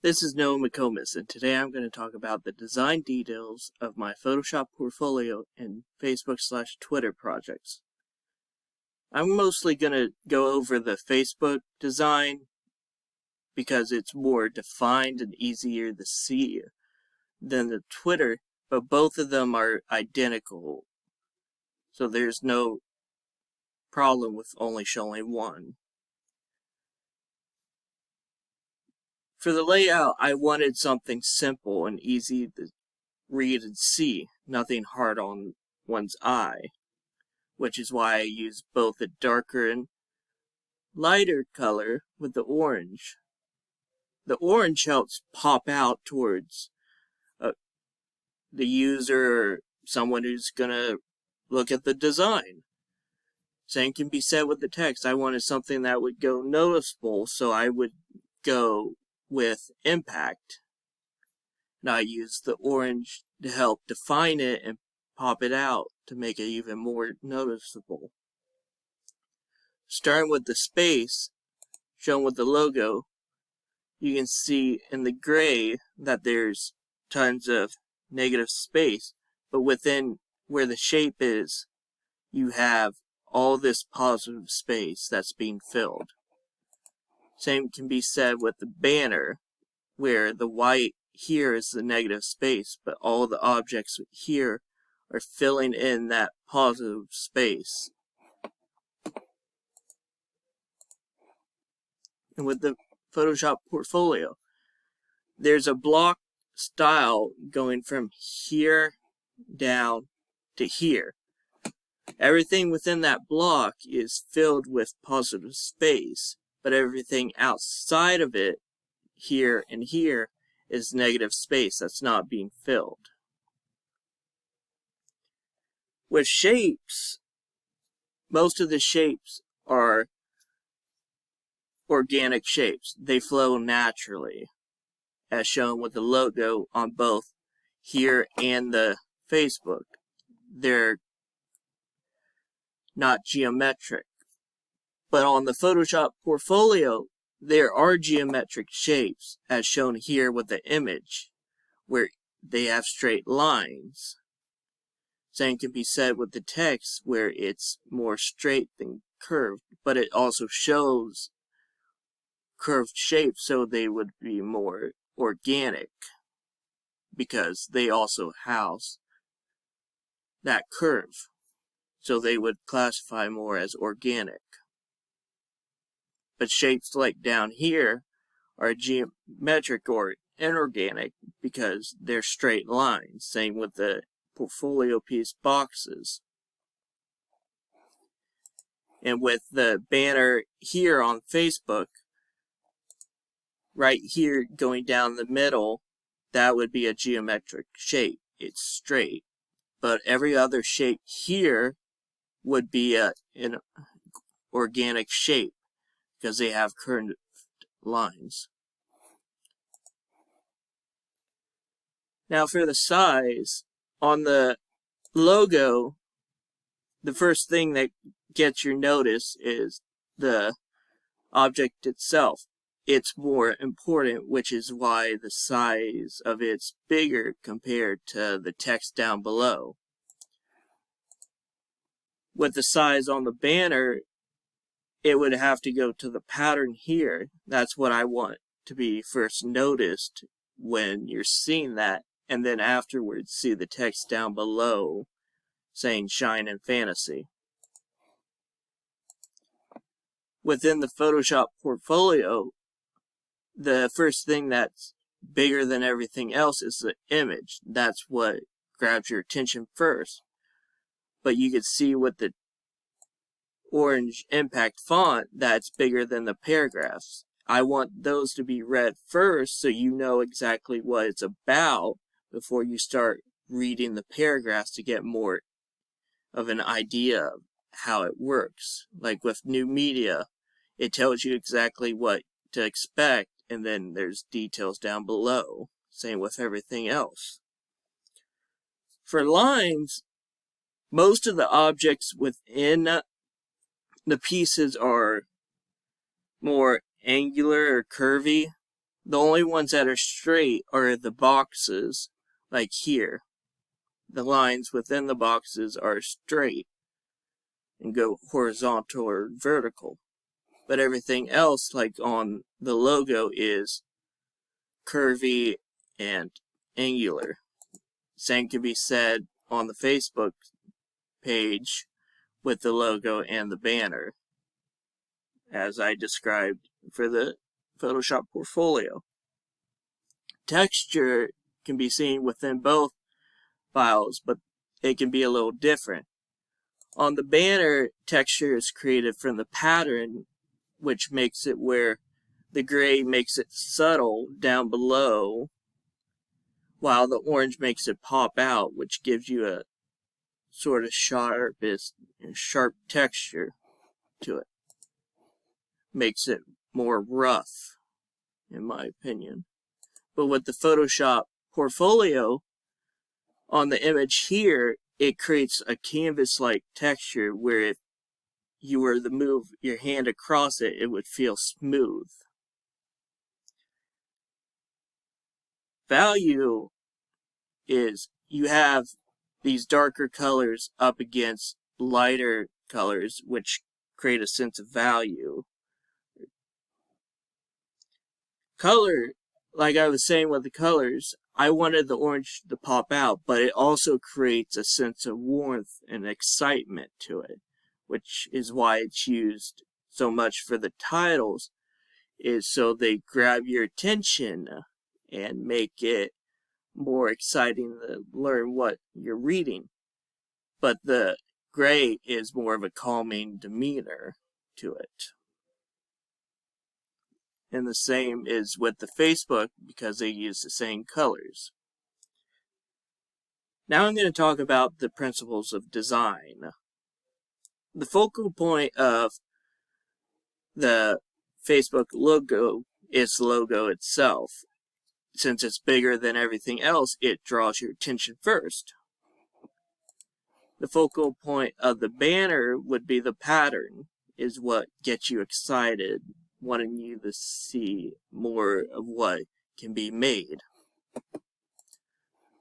This is McComas, and today I'm going to talk about the design details of my Photoshop portfolio and Facebook/Twitter projects. I'm mostly going to go over the Facebook design because it's more defined and easier to see than the Twitter, but both of them are identical, so there's no problem with only showing one. For the layout, I wanted something simple and easy to read and see, nothing hard on one's eye, which is why I use both a darker and lighter color with the orange. The orange helps pop out towards the user or someone who's gonna look at the design. Same can be said with the text. I wanted something that would go noticeable, so I would go with impact. And I use the orange to help define it and pop it out to make it even more noticeable. Starting with the space, shown with the logo, you can see in the gray that there's tons of negative space, but within where the shape is, you have all this positive space that's being filled. Same can be said with the banner, where the white here is the negative space, but all the objects here are filling in that positive space. And with the Photoshop portfolio, there's a block style going from here down to here. Everything within that block is filled with positive space, but everything outside of it, here and here, is negative space that's not being filled. With shapes, most of the shapes are organic shapes. They flow naturally, as shown with the logo on both here and the Facebook. They're not geometric. But on the Photoshop portfolio, there are geometric shapes, as shown here with the image, where they have straight lines. Same can be said with the text, where it's more straight than curved, but it also shows curved shapes, so they would be more organic, because they also house that curve, so they would classify more as organic. But shapes like down here are geometric or inorganic because they're straight lines. Same with the portfolio piece boxes. And with the banner here on Facebook, right here going down the middle, that would be a geometric shape. It's straight. But every other shape here would be an organic shape, because they have curved lines. Now for the size, on the logo, the first thing that gets your notice is the object itself. It's more important, which is why the size of it's bigger compared to the text down below. With the size on the banner, it would have to go to the pattern here. That's what I want to be first noticed when you're seeing that, and then afterwards see the text down below saying Shine and Fantasy. Within the Photoshop portfolio, the first thing that's bigger than everything else is the image. That's what grabs your attention first. But you can see with the orange impact font that's bigger than the paragraphs. I want those to be read first so you know exactly what it's about before you start reading the paragraphs to get more of an idea of how it works. Like with new media, it tells you exactly what to expect, and then there's details down below. Same with everything else. For lines, most of the objects within the pieces are more angular or curvy, The only ones that are straight are the boxes, like here. The lines within the boxes are straight and go horizontal or vertical. But everything else, like on the logo, is curvy and angular. Same can be said on the Facebook page with the logo and the banner, as I described for the Photoshop portfolio. Texture can be seen within both files, but it can be a little different. On the banner, texture is created from the pattern, which makes it where the gray makes it subtle down below, while the orange makes it pop out, which gives you a sort of sharp texture to it. Makes it more rough, in my opinion. But with the Photoshop portfolio, on the image here, it creates a canvas-like texture where if you were to move your hand across it, it would feel smooth. Value is you have these darker colors up against lighter colors, which create a sense of value. Color, like I was saying with the colors, I wanted the orange to pop out, but it also creates a sense of warmth and excitement to it, which is why it's used so much for the titles, is so they grab your attention and make it more exciting to learn what you're reading. But the gray is more of a calming demeanor to it. And the same is with the Facebook, because they use the same colors. Now I'm going to talk about the principles of design. The focal point of the Facebook logo is the logo itself. Since it's bigger than everything else, it draws your attention first. The focal point of the banner would be the pattern, is what gets you excited, wanting you to see more of what can be made.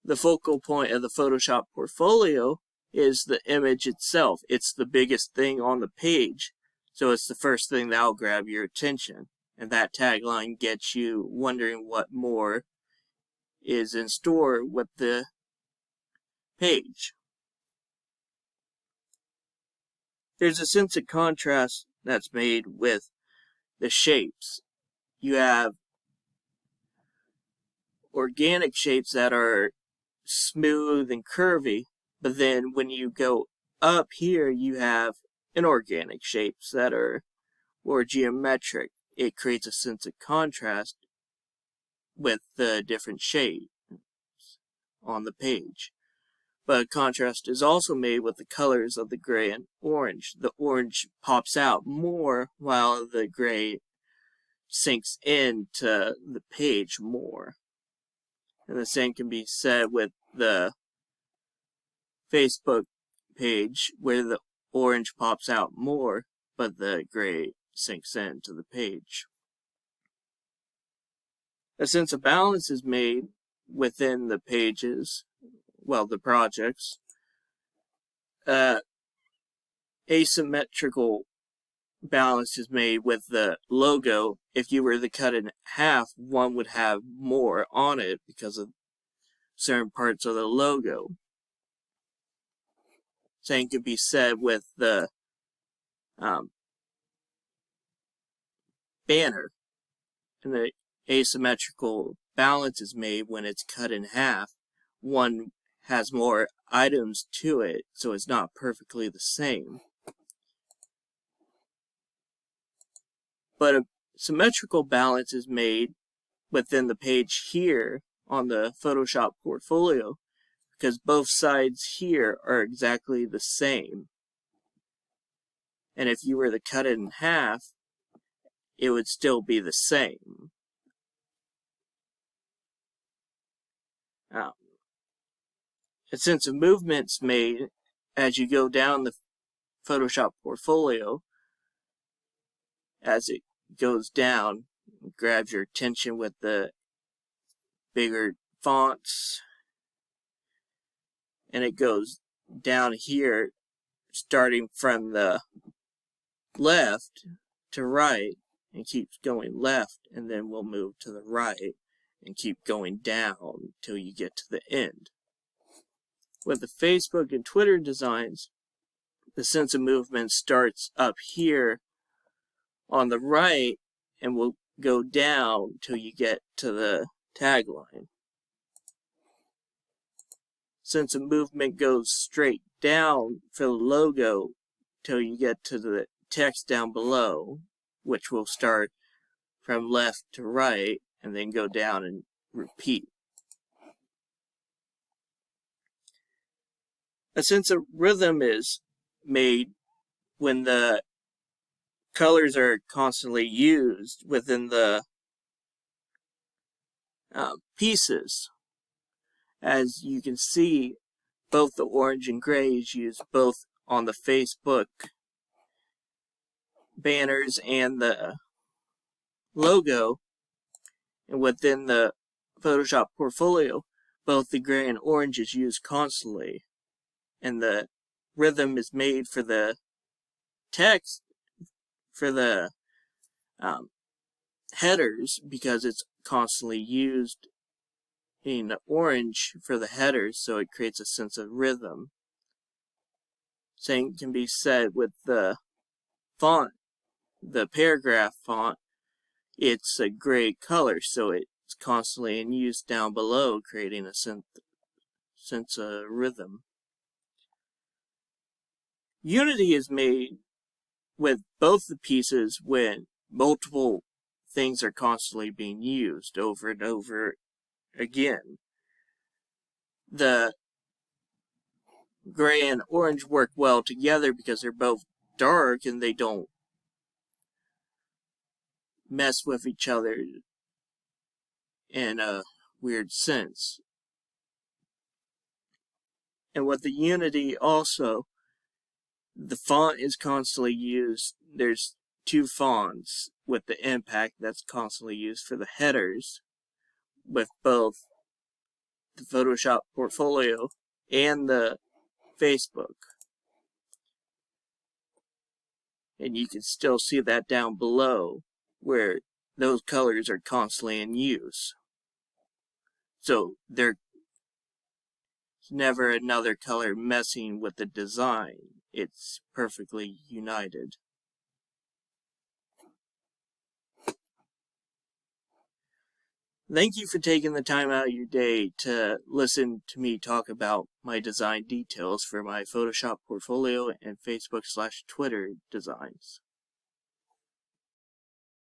The focal point of the Photoshop portfolio is the image itself. It's the biggest thing on the page, so it's the first thing that'll grab your attention. And that tagline gets you wondering what more is in store with the page. There's a sense of contrast that's made with the shapes. You have organic shapes that are smooth and curvy, but then when you go up here, you have inorganic shapes that are more geometric. It creates a sense of contrast with the different shades on the page. But contrast is also made with the colors of the gray and orange. The orange pops out more, while the gray sinks into the page more. And the same can be said with the Facebook page, where the orange pops out more, but the gray sinks into the page. A sense of balance is made within the pages, well, the projects. Asymmetrical balance is made with the logo. If you were to cut it in half, one would have more on it because of certain parts of the logo. Same could be said with the banner. And the asymmetrical balance is made when it's cut in half. One has more items to it, so it's not perfectly the same. But a symmetrical balance is made within the page here on the Photoshop portfolio, because both sides here are exactly the same. And if you were to cut it in half, it would still be the same. A sense of movement's made as you go down the Photoshop portfolio. As it goes down, It grabs your attention with the bigger fonts, and it goes down here, starting from the left to right, and keeps going left, and then we'll move to the right and keep going down till you get to the end. With the Facebook and Twitter designs, the sense of movement starts up here on the right and will go down till you get to the tagline. Sense of movement goes straight down for the logo till you get to the text down below, which will start from left to right and then go down and repeat. A sense of rhythm is made when the colors are constantly used within the pieces. As you can see, both the orange and gray is used both on the Facebook banners and the logo, and within the Photoshop portfolio, both the gray and orange is used constantly, and the rhythm is made for the text, for the headers, because it's constantly used in orange for the headers, so it creates a sense of rhythm. Same can be said with the font, the paragraph font. It's a gray color, so it's constantly in use down below, creating a sense of rhythm. Unity is made with both the pieces when multiple things are constantly being used over and over again. The gray and orange work well together because they're both dark and they don't mess with each other in a weird sense. And with the unity also, the font is constantly used. There's two fonts with the impact that's constantly used for the headers with both the Photoshop portfolio and the Facebook. And you can still see that down below where those colors are constantly in use. So there's never another color messing with the design. It's perfectly united. Thank you for taking the time out of your day to listen to me talk about my design details for my Photoshop portfolio and Facebook/Twitter designs.